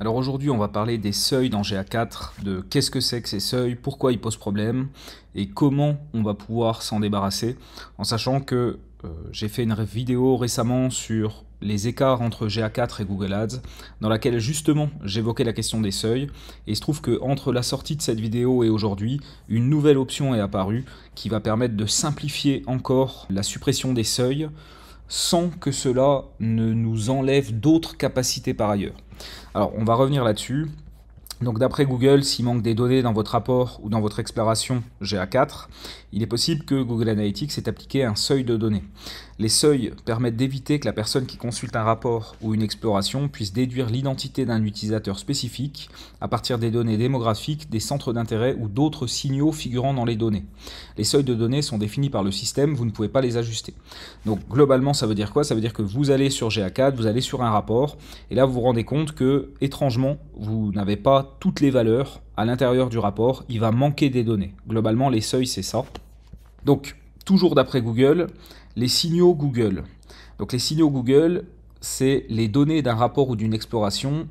Alors aujourd'hui, on va parler des seuils dans GA4, de qu'est-ce que c'est que ces seuils, pourquoi ils posent problème et comment on va pouvoir s'en débarrasser, en sachant que j'ai fait une vidéo récemment sur les écarts entre GA4 et Google Ads, dans laquelle justement j'évoquais la question des seuils, et il se trouve qu'entre la sortie de cette vidéo et aujourd'hui, une nouvelle option est apparue qui va permettre de simplifier encore la suppression des seuils, sans que cela ne nous enlève d'autres capacités par ailleurs. Alors, on va revenir là-dessus. Donc d'après Google, s'il manque des données dans votre rapport ou dans votre exploration GA4, il est possible que Google Analytics ait appliqué un seuil de données. Les seuils permettent d'éviter que la personne qui consulte un rapport ou une exploration puisse déduire l'identité d'un utilisateur spécifique à partir des données démographiques, des centres d'intérêt ou d'autres signaux figurant dans les données. Les seuils de données sont définis par le système, vous ne pouvez pas les ajuster. Donc globalement, ça veut dire quoi? Ça veut dire que vous allez sur GA4, vous allez sur un rapport, et là vous vous rendez compte que, étrangement, vous n'avez pas toutes les valeurs à l'intérieur du rapport, il va manquer des données. Globalement, les seuils, c'est ça. Donc, toujours d'après Google, les signaux Google. Donc les signaux Google, c'est les données d'un rapport ou d'une exploration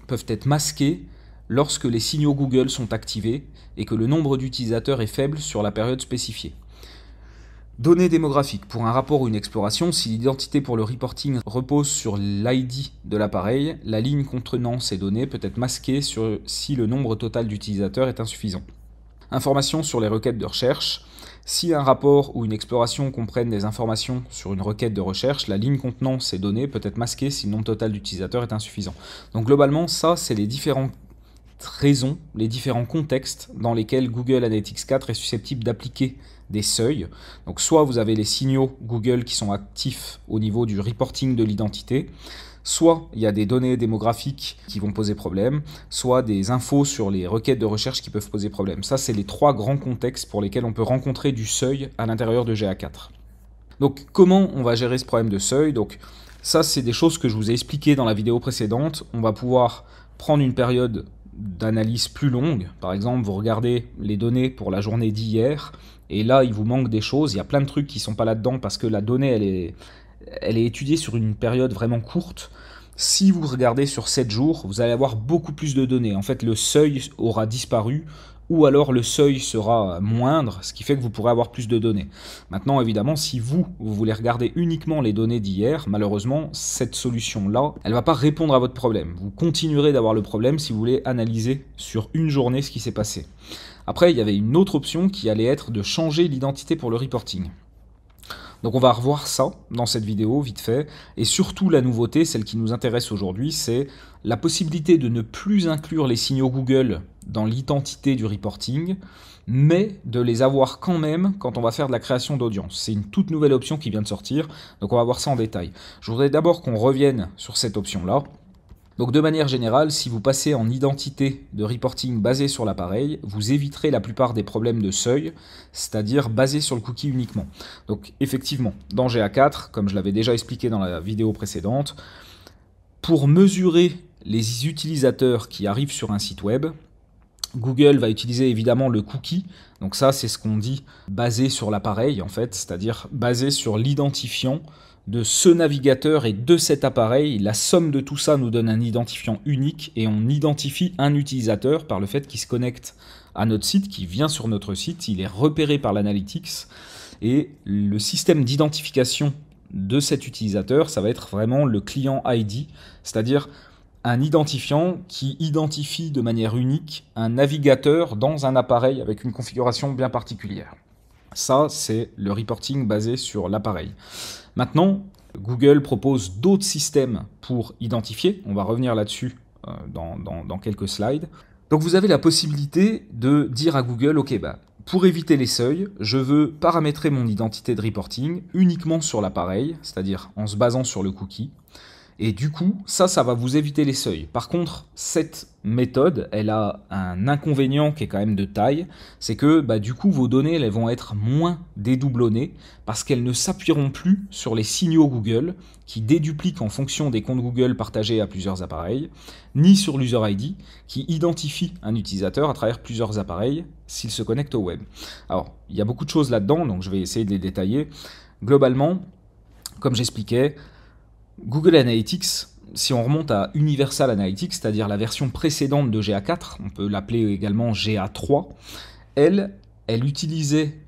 peuvent être masquées lorsque les signaux Google sont activés et que le nombre d'utilisateurs est faible sur la période spécifiée. Données démographiques. Pour un rapport ou une exploration, si l'identité pour le reporting repose sur l'ID de l'appareil, la ligne contenant ces données peut être masquée si le nombre total d'utilisateurs est insuffisant. Informations sur les requêtes de recherche. Si un rapport ou une exploration comprennent des informations sur une requête de recherche, la ligne contenant ces données peut être masquée si le nombre total d'utilisateurs est insuffisant. Donc globalement, ça, c'est les différentes raisons, les différents contextes dans lesquels Google Analytics 4 est susceptible d'appliquer des seuils. Donc soit vous avez les signaux Google qui sont actifs au niveau du reporting de l'identité, soit il y a des données démographiques qui vont poser problème, soit des infos sur les requêtes de recherche qui peuvent poser problème. Ça, c'est les trois grands contextes pour lesquels on peut rencontrer du seuil à l'intérieur de GA4. Donc comment on va gérer ce problème de seuil? Donc ça, c'est des choses que je vous ai expliquées dans la vidéo précédente. On va pouvoir prendre une période d'analyse plus longue. Par exemple, vous regardez les données pour la journée d'hier, et là, il vous manque des choses. Il y a plein de trucs qui ne sont pas là-dedans parce que la donnée, elle est étudiée sur une période vraiment courte. Si vous regardez sur 7 jours, vous allez avoir beaucoup plus de données. En fait, le seuil aura disparu, ou alors le seuil sera moindre, ce qui fait que vous pourrez avoir plus de données. Maintenant, évidemment, si vous voulez regarder uniquement les données d'hier, malheureusement, cette solution-là, elle ne va pas répondre à votre problème. Vous continuerez d'avoir le problème si vous voulez analyser sur une journée ce qui s'est passé. Après, il y avait une autre option qui allait être de changer l'identité pour le reporting. Donc on va revoir ça dans cette vidéo vite fait, et surtout la nouveauté, celle qui nous intéresse aujourd'hui, c'est la possibilité de ne plus inclure les signaux Google dans l'identité du reporting, mais de les avoir quand même quand on va faire de la création d'audience. C'est une toute nouvelle option qui vient de sortir, donc on va voir ça en détail. Je voudrais d'abord qu'on revienne sur cette option-là. Donc de manière générale, si vous passez en identité de reporting basée sur l'appareil, vous éviterez la plupart des problèmes de seuil, c'est-à-dire basés sur le cookie uniquement. Donc effectivement, dans GA4, comme je l'avais déjà expliqué dans la vidéo précédente, pour mesurer les utilisateurs qui arrivent sur un site web, Google va utiliser évidemment le cookie, donc ça c'est ce qu'on dit basé sur l'appareil en fait, c'est-à-dire basé sur l'identifiant de ce navigateur et de cet appareil. La somme de tout ça nous donne un identifiant unique et on identifie un utilisateur par le fait qu'il se connecte à notre site, qui vient sur notre site, il est repéré par l'analytics et le système d'identification de cet utilisateur, ça va être vraiment le client ID, c'est-à-dire un identifiant qui identifie de manière unique un navigateur dans un appareil avec une configuration bien particulière. Ça, c'est le reporting basé sur l'appareil. Maintenant, Google propose d'autres systèmes pour identifier. On va revenir là-dessus dans quelques slides. Donc vous avez la possibilité de dire à Google, ok, pour éviter les seuils, je veux paramétrer mon identité de reporting uniquement sur l'appareil, c'est-à-dire en se basant sur le cookie. Et du coup, ça va vous éviter les seuils. Par contre, cette méthode, elle a un inconvénient qui est quand même de taille, c'est que du coup, vos données elles vont être moins dédoublonnées parce qu'elles ne s'appuieront plus sur les signaux Google qui dédupliquent en fonction des comptes Google partagés à plusieurs appareils, ni sur l'user ID qui identifie un utilisateur à travers plusieurs appareils s'il se connecte au web. Alors, il y a beaucoup de choses là-dedans, donc je vais essayer de les détailler. Globalement, comme j'expliquais, Google Analytics si on remonte à Universal Analytics, c'est-à-dire la version précédente de GA4, on peut l'appeler également GA3, elle utilisait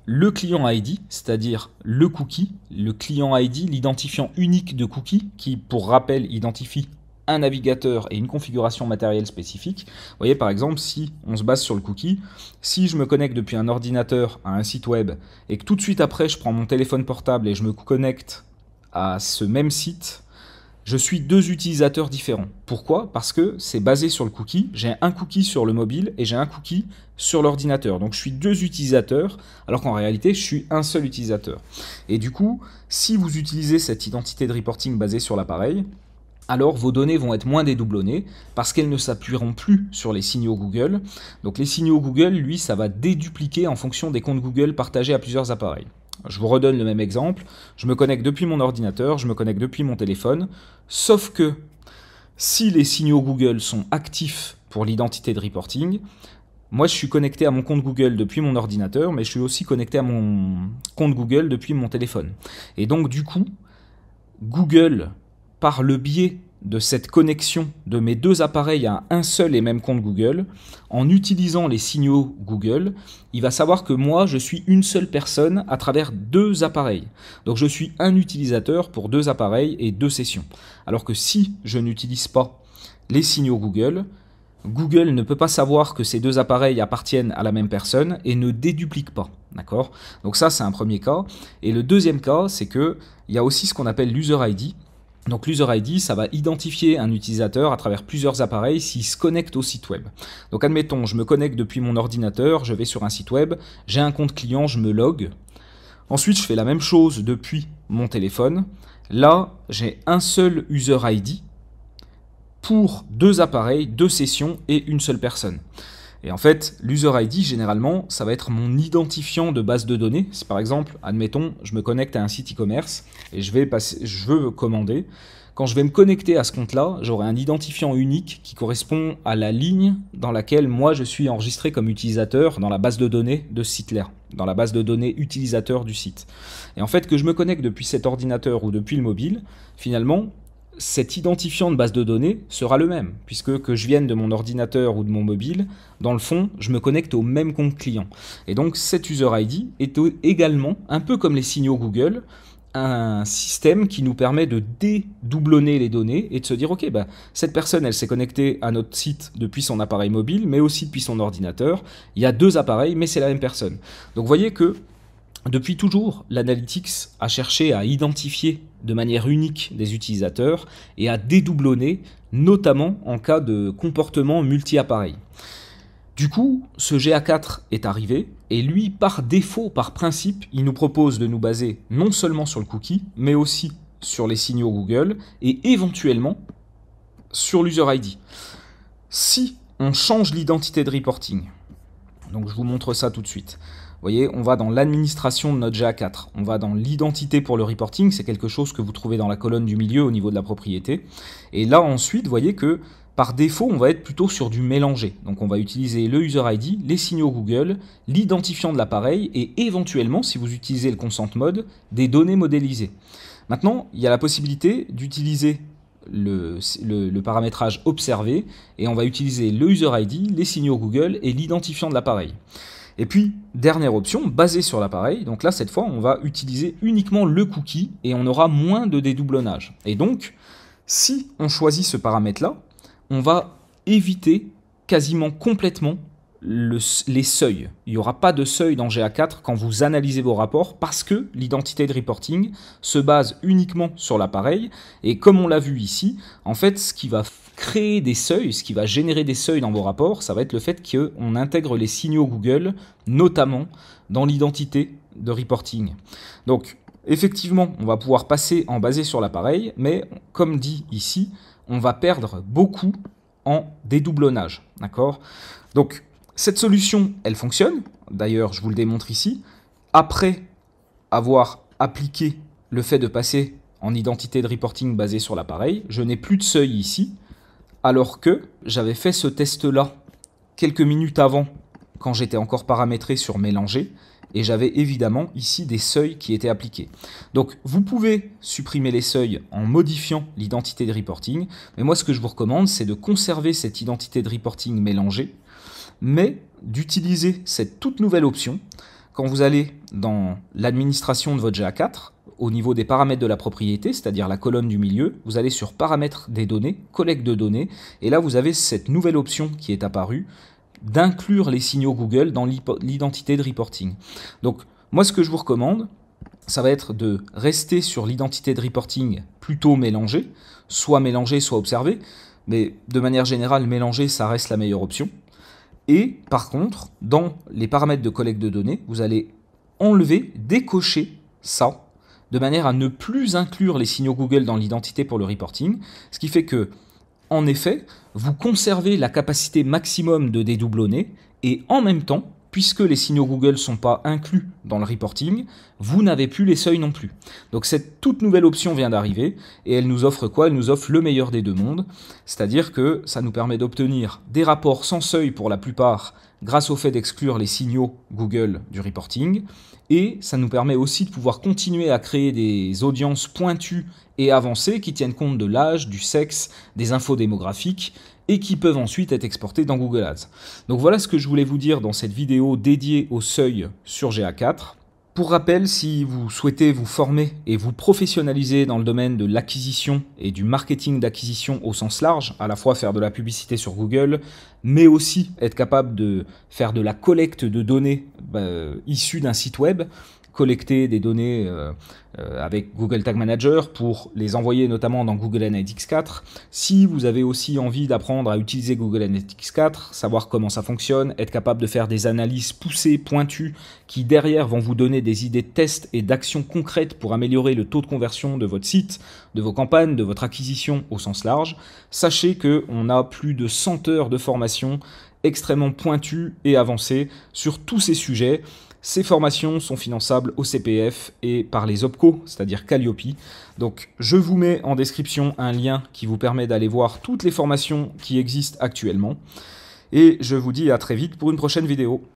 le client ID, c'est-à-dire le cookie, le client ID, l'identifiant unique de cookie, qui, pour rappel, identifie un navigateur et une configuration matérielle spécifique. Vous voyez, par exemple, si on se base sur le cookie, si je me connecte depuis un ordinateur à un site web et que tout de suite après, je prends mon téléphone portable et je me connecte à ce même site, je suis deux utilisateurs différents. Pourquoi? Parce que c'est basé sur le cookie. J'ai un cookie sur le mobile et j'ai un cookie sur l'ordinateur. Donc je suis deux utilisateurs, alors qu'en réalité, je suis un seul utilisateur. Et du coup, si vous utilisez cette identité de reporting basée sur l'appareil, alors vos données vont être moins dédoublonnées parce qu'elles ne s'appuieront plus sur les signaux Google. Donc les signaux Google, lui, ça va dédupliquer en fonction des comptes Google partagés à plusieurs appareils. Je vous redonne le même exemple. Je me connecte depuis mon ordinateur, je me connecte depuis mon téléphone, sauf que si les signaux Google sont actifs pour l'identité de reporting, moi je suis connecté à mon compte Google depuis mon ordinateur, mais je suis aussi connecté à mon compte Google depuis mon téléphone. Et donc du coup, Google, par le biais de cette connexion de mes deux appareils à un seul et même compte Google, en utilisant les signaux Google, il va savoir que moi, je suis une seule personne à travers deux appareils. Donc je suis un utilisateur pour deux appareils et deux sessions. Alors que si je n'utilise pas les signaux Google, Google ne peut pas savoir que ces deux appareils appartiennent à la même personne et ne déduplique pas. D'accord? Donc ça, c'est un premier cas. Et le deuxième cas, c'est qu'il y a aussi ce qu'on appelle l'user ID. Donc l'user ID, ça va identifier un utilisateur à travers plusieurs appareils s'il se connecte au site web. Donc admettons, je me connecte depuis mon ordinateur, je vais sur un site web, j'ai un compte client, je me log. Ensuite, je fais la même chose depuis mon téléphone. Là, j'ai un seul user ID pour deux appareils, deux sessions et une seule personne. Et en fait, l'user ID, généralement, ça va être mon identifiant de base de données. Si par exemple, admettons, je me connecte à un site e-commerce et je veux commander. Quand je vais me connecter à ce compte-là, j'aurai un identifiant unique qui correspond à la ligne dans laquelle moi je suis enregistré comme utilisateur dans la base de données de ce site-là, dans la base de données utilisateur du site. Et en fait, que je me connecte depuis cet ordinateur ou depuis le mobile, finalement, cet identifiant de base de données sera le même, puisque que je vienne de mon ordinateur ou de mon mobile, dans le fond, je me connecte au même compte client. Et donc cet user ID est également, un peu comme les signaux Google, un système qui nous permet de dédoublonner les données et de se dire, ok, bah, cette personne, elle s'est connectée à notre site depuis son appareil mobile, mais aussi depuis son ordinateur. Il y a deux appareils, mais c'est la même personne. Donc vous voyez que depuis toujours, l'Analytics a cherché à identifier de manière unique des utilisateurs et à dédoublonner, notamment en cas de comportement multi-appareil. Du coup, ce GA4 est arrivé et lui, par défaut, par principe, il nous propose de nous baser non seulement sur le cookie, mais aussi sur les signaux Google et éventuellement sur l'user ID. Si on change l'identité de reporting, donc je vous montre ça tout de suite. Vous voyez, on va dans l'administration de notre GA4, on va dans l'identité pour le reporting, c'est quelque chose que vous trouvez dans la colonne du milieu au niveau de la propriété. Et là ensuite, vous voyez que par défaut, on va être plutôt sur du mélangé. Donc on va utiliser le user ID, les signaux Google, l'identifiant de l'appareil et éventuellement, si vous utilisez le consent mode, des données modélisées. Maintenant, il y a la possibilité d'utiliser le paramétrage observé et on va utiliser le user ID, les signaux Google et l'identifiant de l'appareil. Et puis, dernière option, basée sur l'appareil. Donc là, cette fois, on va utiliser uniquement le cookie et on aura moins de dédoublonnage. Et donc, si on choisit ce paramètre-là, on va éviter quasiment complètement les seuils. Il n'y aura pas de seuil dans GA4 quand vous analysez vos rapports parce que l'identité de reporting se base uniquement sur l'appareil. Et comme on l'a vu ici, en fait, ce qui va créer des seuils, ce qui va générer des seuils dans vos rapports, ça va être le fait qu'on intègre les signaux Google, notamment dans l'identité de reporting. Donc, effectivement, on va pouvoir passer en basé sur l'appareil, mais comme dit ici, on va perdre beaucoup en dédoublonnage. D'accord ? Donc, cette solution, elle fonctionne. D'ailleurs, je vous le démontre ici. Après avoir appliqué le fait de passer en identité de reporting basée sur l'appareil, je n'ai plus de seuil ici, alors que j'avais fait ce test-là quelques minutes avant, quand j'étais encore paramétré sur mélanger, et j'avais évidemment ici des seuils qui étaient appliqués. Donc vous pouvez supprimer les seuils en modifiant l'identité de reporting, mais moi ce que je vous recommande, c'est de conserver cette identité de reporting mélangée, mais d'utiliser cette toute nouvelle option quand vous allez dans l'administration de votre GA4, au niveau des paramètres de la propriété, c'est-à-dire la colonne du milieu, vous allez sur paramètres des données, collecte de données, et là vous avez cette nouvelle option qui est apparue, d'inclure les signaux Google dans l'identité de reporting. Donc moi ce que je vous recommande, ça va être de rester sur l'identité de reporting plutôt mélangée, soit observée, mais de manière générale, mélanger, ça reste la meilleure option. Et par contre, dans les paramètres de collecte de données, vous allez enlever, décocher ça, de manière à ne plus inclure les signaux Google dans l'identité pour le reporting, ce qui fait que, en effet, vous conservez la capacité maximum de dédoublonner et en même temps, puisque les signaux Google ne sont pas inclus dans le reporting, vous n'avez plus les seuils non plus. Donc cette toute nouvelle option vient d'arriver et elle nous offre quoi? Elle nous offre le meilleur des deux mondes, c'est-à-dire que ça nous permet d'obtenir des rapports sans seuil pour la plupart grâce au fait d'exclure les signaux Google du reporting, et ça nous permet aussi de pouvoir continuer à créer des audiences pointues et avancées qui tiennent compte de l'âge, du sexe, des infos démographiques, et qui peuvent ensuite être exportés dans Google Ads. Donc voilà ce que je voulais vous dire dans cette vidéo dédiée au seuil sur GA4. Pour rappel, si vous souhaitez vous former et vous professionnaliser dans le domaine de l'acquisition et du marketing d'acquisition au sens large, à la fois faire de la publicité sur Google, mais aussi être capable de faire de la collecte de données issues d'un site web, collecter des données avec Google Tag Manager pour les envoyer notamment dans Google Analytics 4. Si vous avez aussi envie d'apprendre à utiliser Google Analytics 4, savoir comment ça fonctionne, être capable de faire des analyses poussées, pointues, qui derrière vont vous donner des idées de tests et d'actions concrètes pour améliorer le taux de conversion de votre site, de vos campagnes, de votre acquisition au sens large, sachez qu'on a plus de 100 heures de formation extrêmement pointues et avancées sur tous ces sujets. Ces formations sont finançables au CPF et par les OPCO, c'est-à-dire Calliope. Donc je vous mets en description un lien qui vous permet d'aller voir toutes les formations qui existent actuellement. Et je vous dis à très vite pour une prochaine vidéo.